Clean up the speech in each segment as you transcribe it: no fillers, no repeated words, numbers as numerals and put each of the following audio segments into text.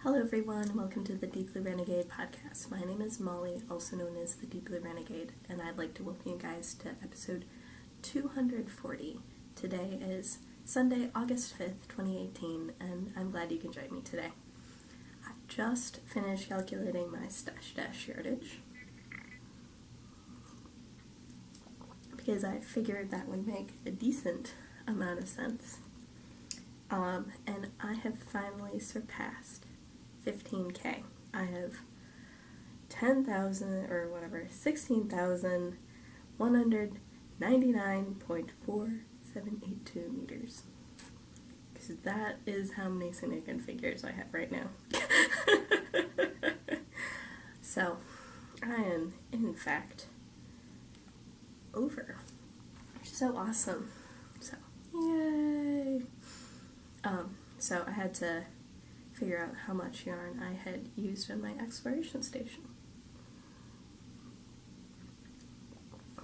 Hello everyone, and welcome to the Deep Blue Renegade podcast. My name is Molly, also known as the Deep Blue Renegade, and I'd like to welcome you guys to episode 240. Today is Sunday, August 5th, 2018, and I'm glad you can join me today. I've just finished calculating my stash yardage, because I figured that would make a decent amount of sense. And I have finally surpassed 15K. I have 16,199.4782 meters. Because that is how many significant figures I have right now. So, I am, in fact, over. Which is so awesome. So, yay! So I had to figure out how much yarn I had used in my exploration station,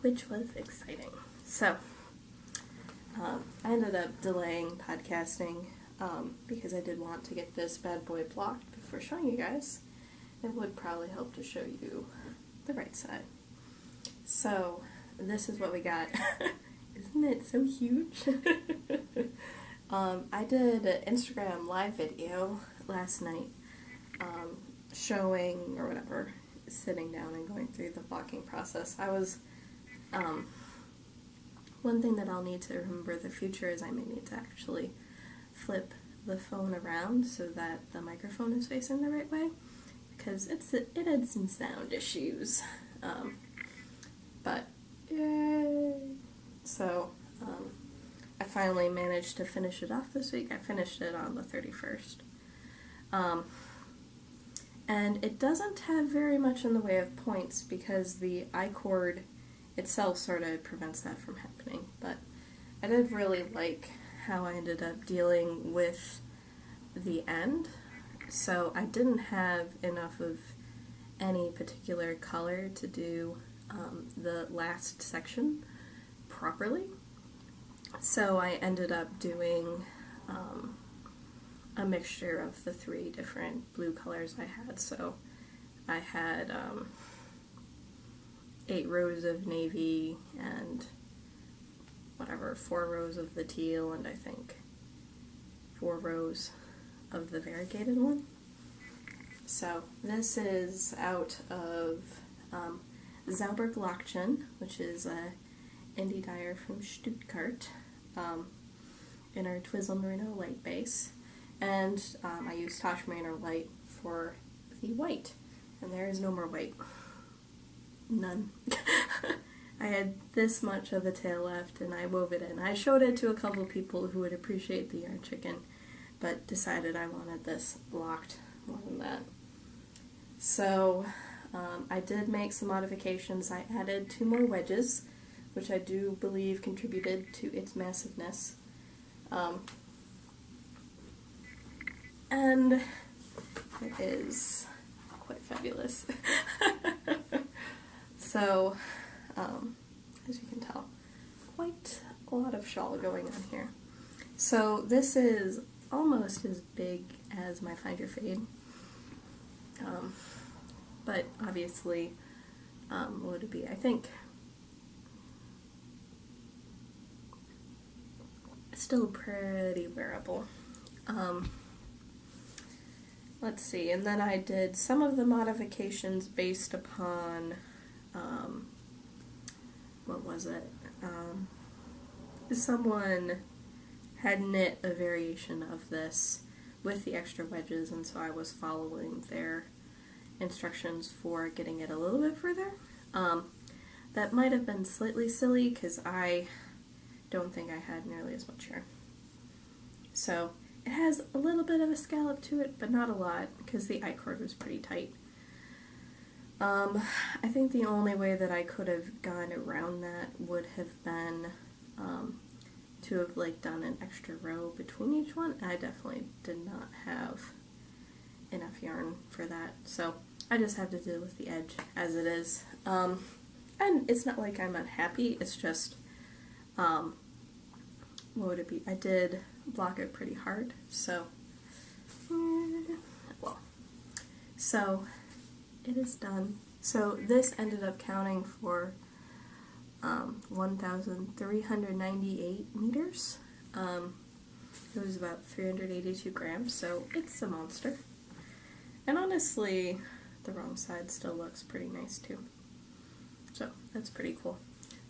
which was exciting. So I ended up delaying podcasting because I did want to get this bad boy blocked before showing you guys. It would probably help to show you the right side. So this is what we got. Isn't it so huge? I did an Instagram live video last night showing, or whatever, sitting down and going through the blocking process. I was, one thing that I'll need to remember in the future is I may need to actually flip the phone around so that the microphone is facing the right way, because it had some sound issues, but yay! So, I finally managed to finish it off this week. I finished it on the 31st. And it doesn't have very much in the way of points because the I-cord itself sort of prevents that from happening. But I did really like how I ended up dealing with the end. So I didn't have enough of any particular color to do the last section properly. So I ended up doing a mixture of the three different blue colors I had. So I had 8 rows of navy and 4 rows of the teal, and I think 4 rows of the variegated one. So this is out of Zauberg Lockchen, which is a indie dyer from Stuttgart, in our Twizzle Merino light base, and I used Tosh Merino light for the white, and there is no more white. None. I had this much of a tail left, and I wove it in. I showed it to a couple people who would appreciate the yarn chicken, but decided I wanted this locked more than that. So I did make some modifications. I added 2 more wedges, which I do believe contributed to its massiveness. And it is quite fabulous. So, as you can tell, quite a lot of shawl going on here. So this is almost as big as my Find Your Fade. But obviously, what would it be? I think still pretty wearable. Let's see, and then I did some of the modifications based upon, what was it? Someone had knit a variation of this with the extra wedges, and so I was following their instructions for getting it a little bit further. That might have been slightly silly, because I don't think I had nearly as much yarn. So it has a little bit of a scallop to it, but not a lot, because the I-cord was pretty tight. I think the only way that I could have gone around that would have been to have done an extra row between each one. I definitely did not have enough yarn for that, so I just have to deal with the edge as it is. And it's not like I'm unhappy, it's just what would it be? I did block it pretty hard, so well, So it is done. So this ended up counting for 1,398 meters. It was about 382 grams, so it's a monster. And honestly, the wrong side still looks pretty nice too. So that's pretty cool.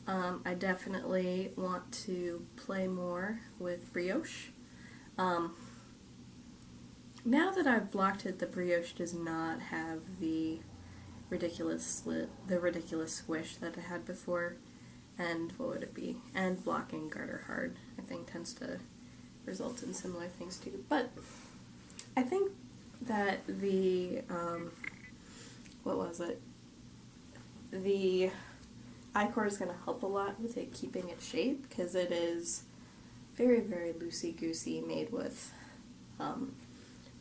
I definitely want to play more with brioche. Now that I've blocked it, the brioche does not have the ridiculous swish that it had before. And what would it be? And blocking garter hard, I think, tends to result in similar things too. But I think that the the I-core is going to help a lot with it keeping its shape, because it is very, very loosey-goosey, made with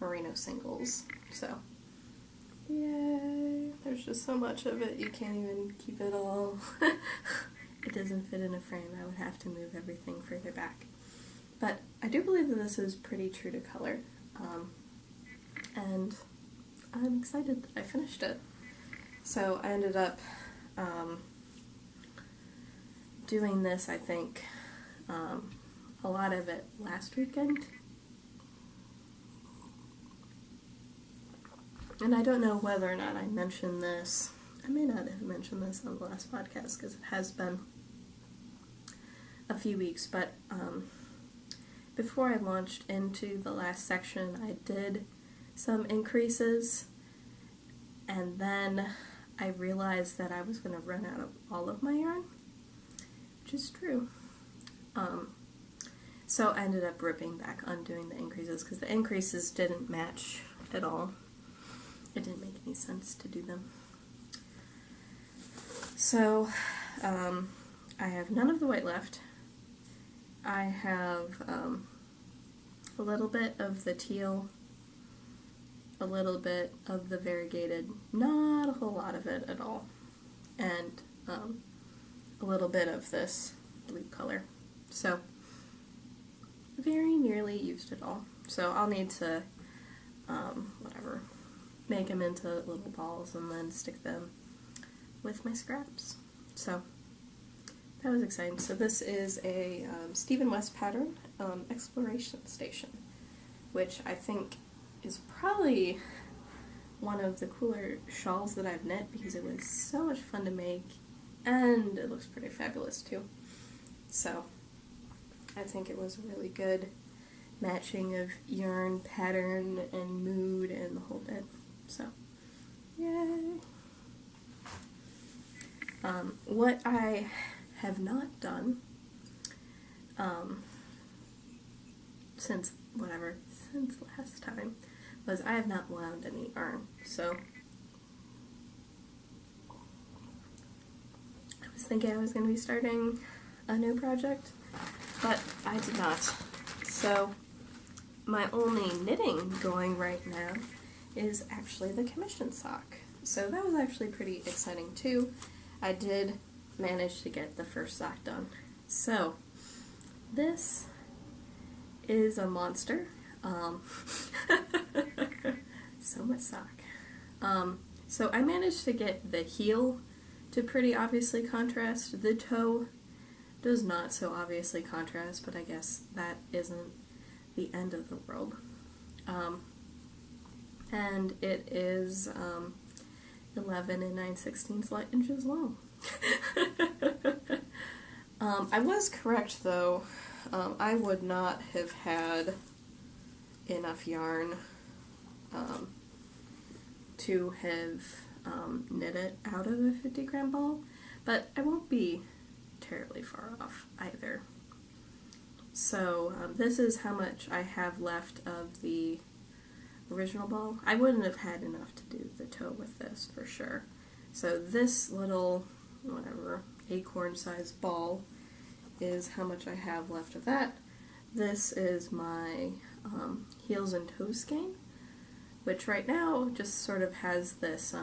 merino singles. So, yay! There's just so much of it, you can't even keep it all. It doesn't fit in a frame. I would have to move everything further back. But I do believe that this is pretty true to color. And I'm excited that I finished it. So I ended up doing this, I think, a lot of it last weekend. And I don't know whether or not I mentioned this. I may not have mentioned this on the last podcast because it has been a few weeks, but before I launched into the last section, I did some increases, and then I realized that I was going to run out of all of my yarn, which is true. So I ended up ripping back on doing the increases because the increases didn't match at all. It didn't make any sense to do them. So I have none of the white left. I have a little bit of the teal, a little bit of the variegated, not a whole lot of it at all, and a little bit of this blue color. So very nearly used it all. So I'll need to make them into little balls and then stick them with my scraps. So that was exciting. So this is a Stephen West pattern, Exploration Station, which I think is probably one of the cooler shawls that I've knit because it was so much fun to make, and it looks pretty fabulous too. So I think it was a really good matching of yarn, pattern, and mood, and the whole bit. So, yay! What I have not done since last time was I have not wound any yarn. So I was thinking I was going to be starting a new project, but I did not. So my only knitting going right now is actually the commission sock. So that was actually pretty exciting too. I did manage to get the first sock done. So this is a monster. So much sock. So I managed to get the heel to pretty obviously contrast. The toe does not so obviously contrast, but I guess that isn't the end of the world. And it is 11 and 9/16 inches long. I was correct though. I would not have had enough yarn to have knit it out of a 50 gram ball, but I won't be terribly far off either. So this is how much I have left of the original ball. I wouldn't have had enough to do the toe with this for sure. So this little, acorn sized ball is how much I have left of that. This is my heels and toes skein, which right now just sort of has this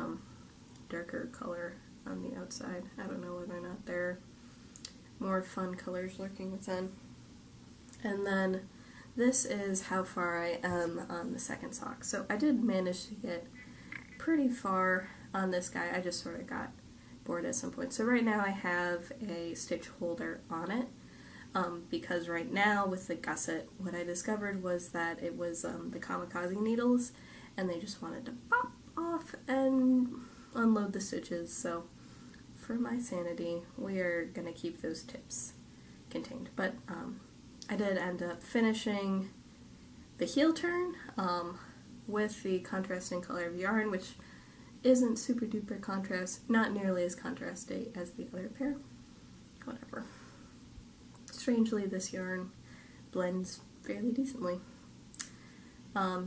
darker color on the outside. I don't know whether or not there are more fun colors lurking within. And then this is how far I am on the second sock. So I did manage to get pretty far on this guy. I just sort of got bored at some point. So right now I have a stitch holder on it, because right now with the gusset, what I discovered was that it was the kamikaze needles, and they just wanted to pop off and unload the stitches. So for my sanity, we are going to keep those tips contained. But I did end up finishing the heel turn with the contrasting color of yarn, which isn't super duper contrast, not nearly as contrasty as the other pair. Whatever. Strangely, this yarn blends fairly decently.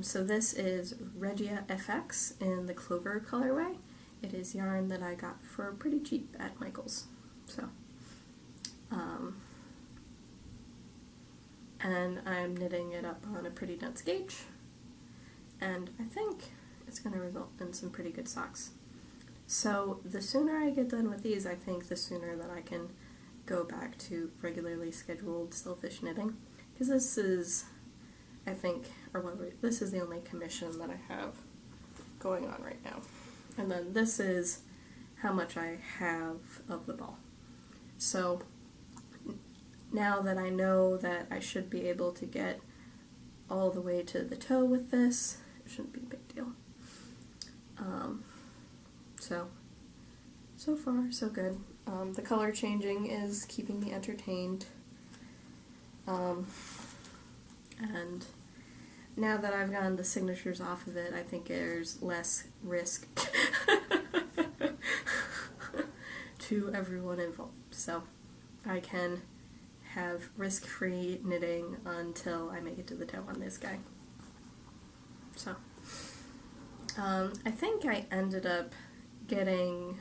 So this is Regia FX in the Clover colorway. It is yarn that I got for pretty cheap at Michael's. So, and I'm knitting it up on a pretty dense gauge, and I think it's going to result in some pretty good socks. So the sooner I get done with these, I think the sooner that I can go back to regularly scheduled selfish knitting, because this is, I think, this is the only commission that I have going on right now. And then this is how much I have of the ball. So now that I know that I should be able to get all the way to the toe with this, it shouldn't be a big deal. So far, so good. The color changing is keeping me entertained. And now that I've gotten the signatures off of it, I think there's less risk to everyone involved. So I can have risk-free knitting until I make it to the toe on this guy. So I think I ended up getting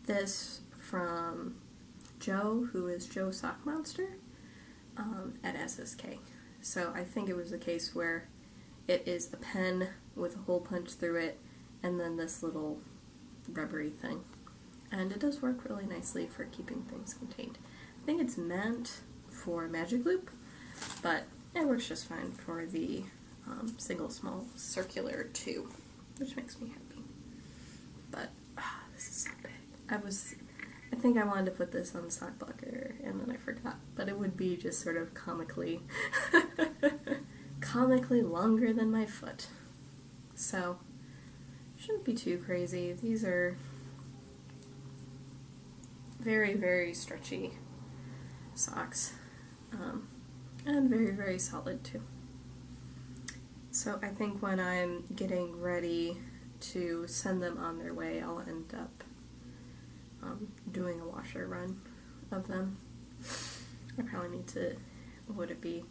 this from Joe, who is Joe Sock Monster, at SSK. So I think it was a case where it is a pen with a hole punched through it, and then this little rubbery thing. And it does work really nicely for keeping things contained. I think it's meant for Magic Loop, but it works just fine for the single small circular too, which makes me happy. But this is so big. I think I wanted to put this on the sock blocker, and then I forgot. But it would be just sort of comically longer than my foot. So, shouldn't be too crazy. These are very, very stretchy socks. And very, very solid too. So I think when I'm getting ready to send them on their way, I'll end up doing a washer run of them. I probably need to, what would it be?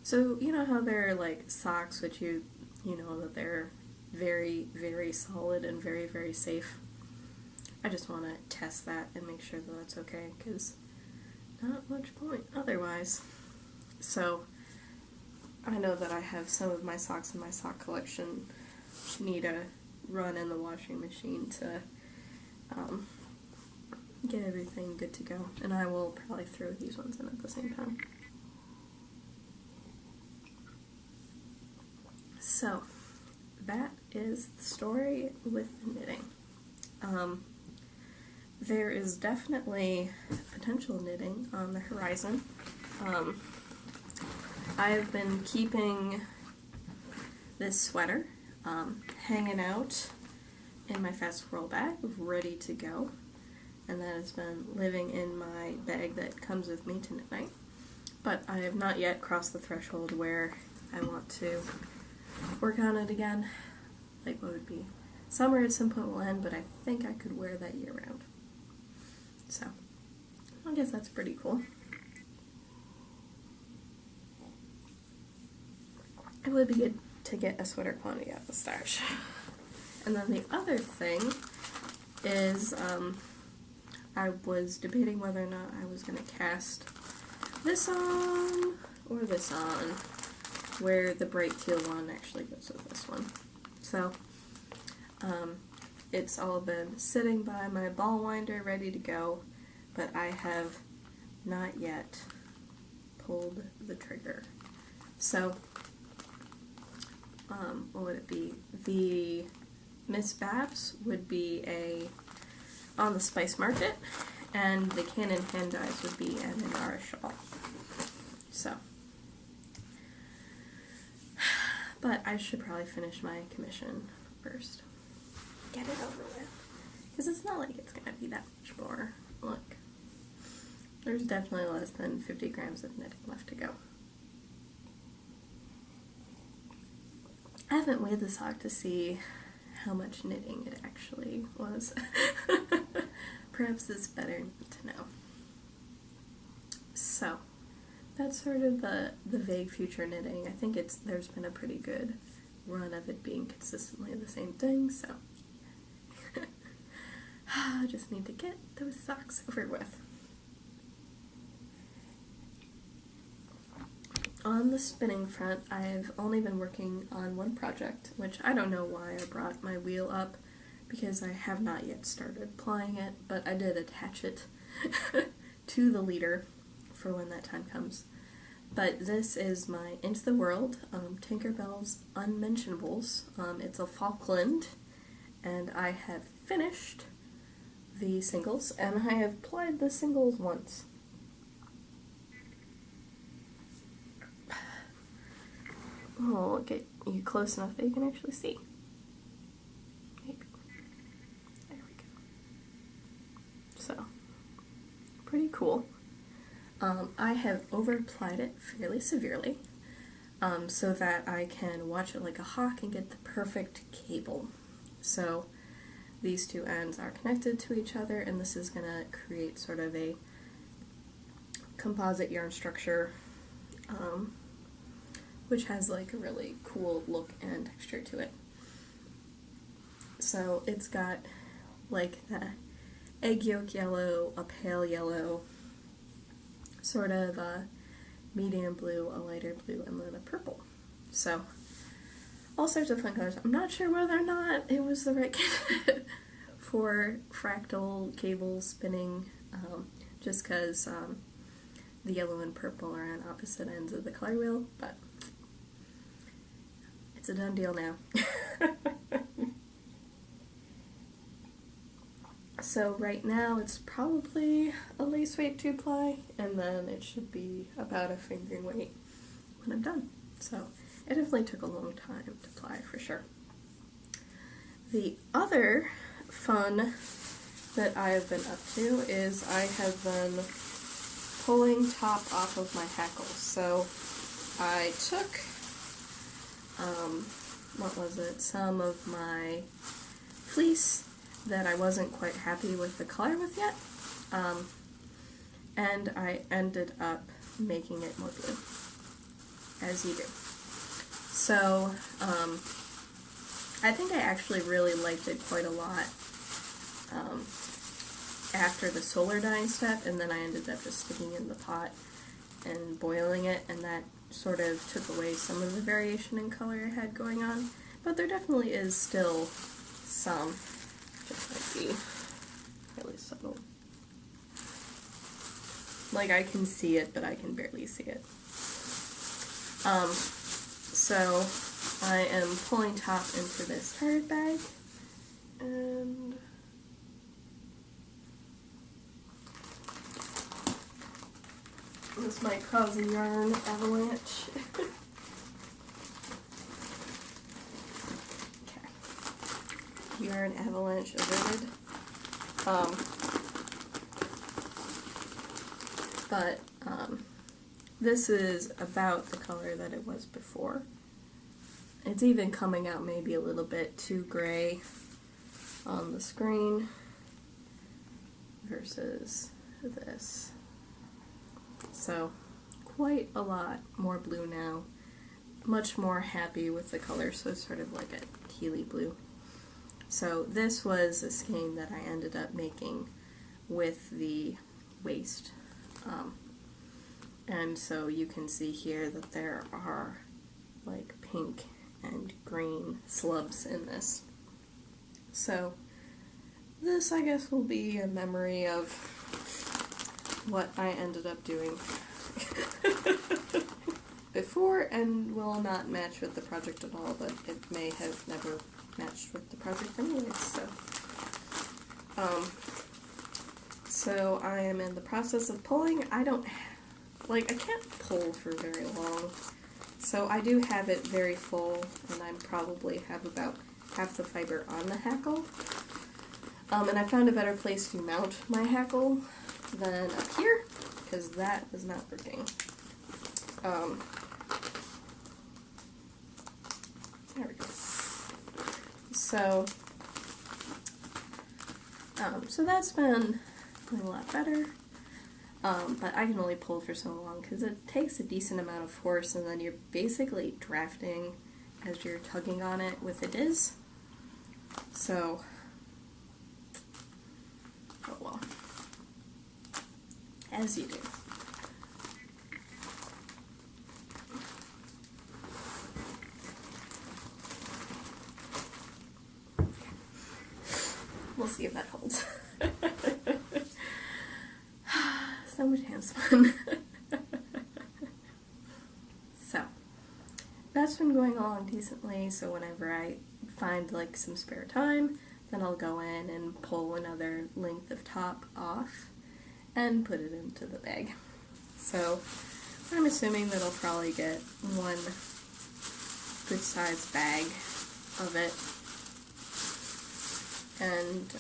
So you know how they're like socks, which you know that they're very, very solid and very, very safe. I just want to test that and make sure that that's okay, because not much point otherwise. So I know that I have some of my socks in my sock collection need a run in the washing machine to get everything good to go, and I will probably throw these ones in at the same time. So that is the story with the knitting. There is definitely potential knitting on the horizon. I've been keeping this sweater hanging out in my Fast Swirl bag, ready to go, and that has been living in my bag that comes with me to knit night. But I have not yet crossed the threshold where I want to work on it again. Like, what would be summer at some point will end, but I think I could wear that year round. So I guess that's pretty cool. It would be good to get a sweater quantity at the stash. And then the other thing is I was debating whether or not I was going to cast this on or this on, where the bright teal one actually goes with this one. So it's all been sitting by my ball winder ready to go, but I have not yet pulled the trigger. So what would it be? The Miss Babs would be on the Spice Market, and the Canon hand dyes would be an Inara shawl. So, but I should probably finish my commission first. Get it over with. Because it's not like it's going to be that much more. Look, there's definitely less than 50 grams of knitting left to go. I haven't weighed the sock to see how much knitting it actually was. Perhaps it's better to know. So, that's sort of the vague future knitting. I think there's been a pretty good run of it being consistently the same thing, so I just need to get those socks over with. On the spinning front, I've only been working on one project, which I don't know why I brought my wheel up, because I have not yet started plying it, but I did attach it to the leader for when that time comes. But this is my Into the World, Tinkerbell's Unmentionables. It's a Falkland, and I have finished the singles, and I have plied the singles once. Oh, get you close enough that you can actually see. Maybe. There we go. So, pretty cool. I have over-plied it fairly severely, so that I can watch it like a hawk and get the perfect cable. So, these two ends are connected to each other, and this is going to create sort of a composite yarn structure, which has like a really cool look and texture to it. So it's got like the egg yolk yellow, a pale yellow, sort of a medium blue, a lighter blue, and then a purple. So all sorts of fun colors. I'm not sure whether or not it was the right candidate for fractal cable spinning, just because the yellow and purple are on opposite ends of the color wheel, but it's a done deal now. So right now it's probably a lace weight 2-ply, and then it should be about a fingering weight when I'm done. So it definitely took a long time to ply for sure. The other fun that I have been up to is I have been pulling top off of my hackles. So I took some of my fleece that I wasn't quite happy with the color with yet, and I ended up making it more blue, as you do. So, I think I actually really liked it quite a lot after the solar dyeing step, and then I ended up just sticking it in the pot and boiling it, and that sort of took away some of the variation in color I had going on, but there definitely is still some. Just might be really subtle. Like I can see it, but I can barely see it. So I am pulling top into this target bag, and this might cause a yarn avalanche. Okay. Yarn avalanche averted. But this is about the color that it was before. It's even coming out maybe a little bit too gray on the screen versus this. So, quite a lot more blue now. Much more happy with the color, so it's sort of like a tealy blue. So this was a skein that I ended up making with the waist. And so you can see here that there are like pink and green slubs in this. So this, I guess, will be a memory of what I ended up doing. before and will not match with the project at all, but it may have never matched with the project anyways, so I am in the process of pulling. I can't pull for very long, so I do have it very full, and I probably have about half the fiber on the hackle, and I found a better place to mount my hackle than up here, because that is not working. There we go. So that's been a lot better, but I can only pull for so long because it takes a decent amount of force, and then you're basically drafting as you're tugging on it with a diz. So, oh well, as you do. We'll see if that holds. So much hands fun. So, that's been going along decently, so whenever I find like some spare time, then I'll go in and pull another length of top off and put it into the bag. So, I'm assuming that I'll probably get one good sized bag of it. And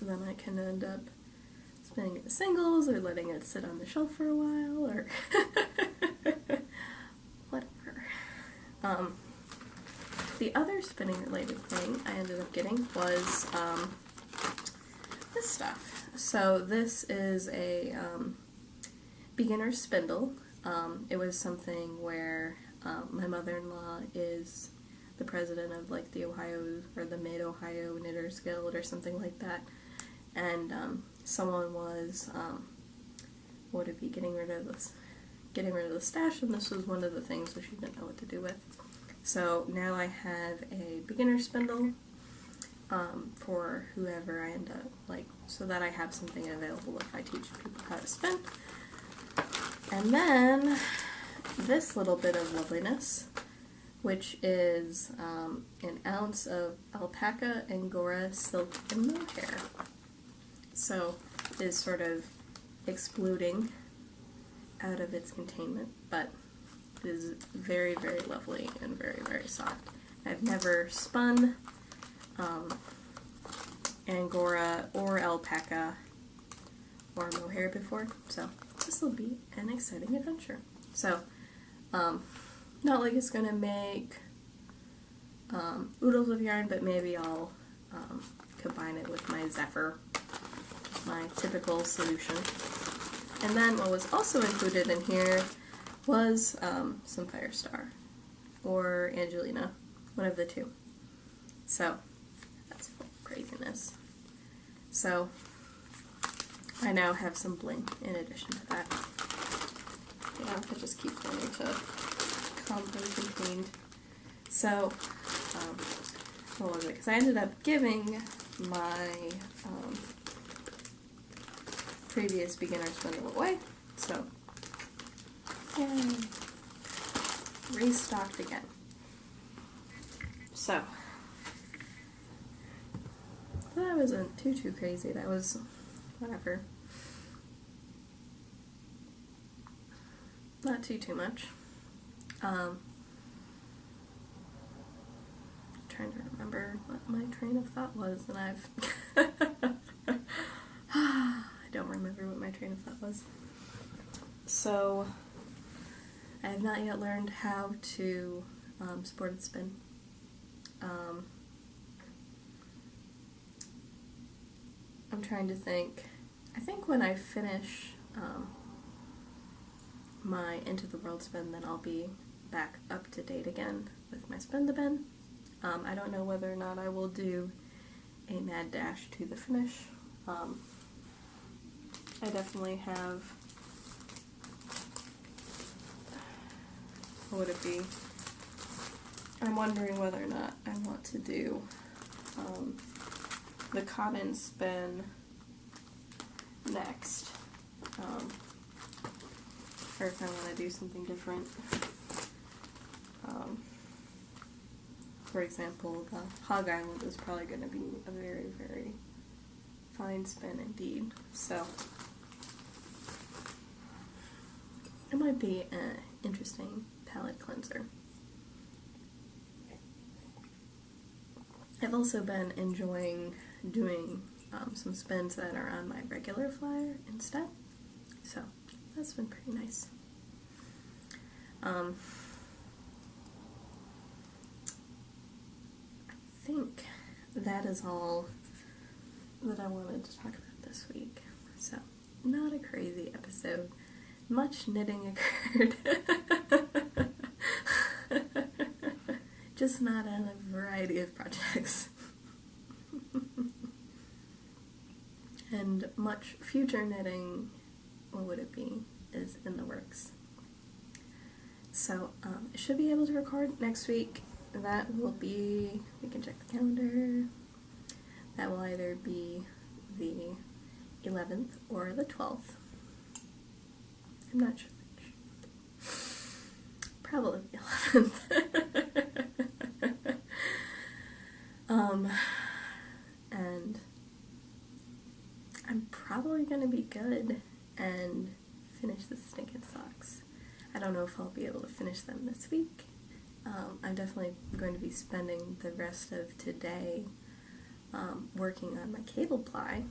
then I can end up spinning it to singles, or letting it sit on the shelf for a while, or whatever. The other spinning related thing I ended up getting was this stuff. So this is a beginner spindle. It was something where my mother-in-law is the president of like the Ohio or the Mid-Ohio Knitters Guild or something like that, and someone was getting rid of the stash, and this was one of the things that she didn't know what to do with. So now I have a beginner spindle for whoever I end up so that I have something available if I teach people how to spin. And then this little bit of loveliness, which is an ounce of alpaca, Angora, silk, and mohair. So it is sort of exploding out of its containment, but it is very, very lovely and very, very soft. I've never spun Angora or alpaca or mohair before, so this will be an exciting adventure. So, not like it's gonna make oodles of yarn, but maybe I'll combine it with my Zephyr, my typical solution. And then what was also included in here was some Firestar or Angelina, one of the two. So that's full craziness. So I now have some bling in addition to that. Yeah, it just keeps wanting to come uncontained. So, what was it? Because I ended up giving my previous beginner spindle away, so yay, restocked again. So that wasn't too crazy. That was whatever. Not too much. Trying to remember what my train of thought was, and I don't remember what my train of thought was. So I have not yet learned how to supported spin. I'm trying to think. I think when I finish my Into the World spin, then I'll be back up to date again with my spin to bin. I don't know whether or not I will do a mad dash to the finish. I definitely have, what would it be? I'm wondering whether or not I want to do the cotton spin next. or if I want to do something different. For example, the Hog Island is probably going to be a very, very fine spin indeed. So it might be an interesting palette cleanser. I've also been enjoying doing some spins that are on my regular flyer instead, so that's been pretty nice. I think that is all that I wanted to talk about this week. So, not a crazy episode. Much knitting occurred. Just not on a variety of projects. And much future knitting, what would it be, is in the works. So, I should be able to record next week. That will be, we can check the calendar, that will either be the 11th or the 12th. I'm not sure which. Probably the 11th. And I'm probably going to be good and finish the stinking socks. I don't know if I'll be able to finish them this week. I'm definitely going to be spending the rest of today working on my cable ply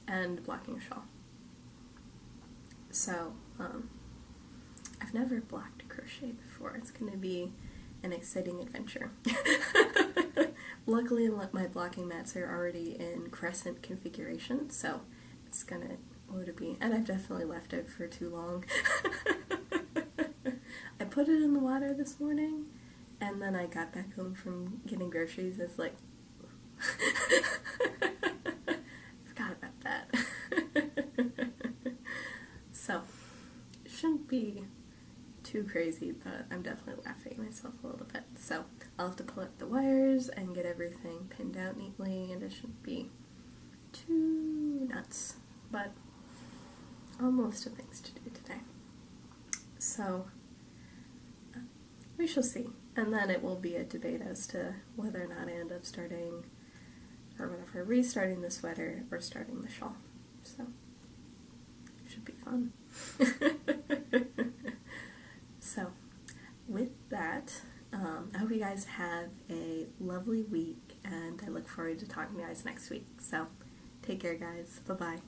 and blocking a shawl. So, I've never blocked crochet before. It's going to be an exciting adventure. Luckily, my blocking mats are already in crescent configuration, so it's gonna, what would it be? And I've definitely left it for too long. I put it in the water this morning, and then I got back home from getting groceries. It's like, forgot about that. So, it shouldn't be too crazy, but I'm definitely laughing at myself a little bit. So, I'll have to pull up the wires and get everything pinned out neatly, and it shouldn't be too nuts, but almost a things to do today. So, we shall see. And then it will be a debate as to whether or not I end up starting, or whatever, restarting the sweater or starting the shawl. So, it should be fun. So, with that, I hope you guys have a lovely week, and I look forward to talking to you guys next week. So, take care, guys. Bye-bye.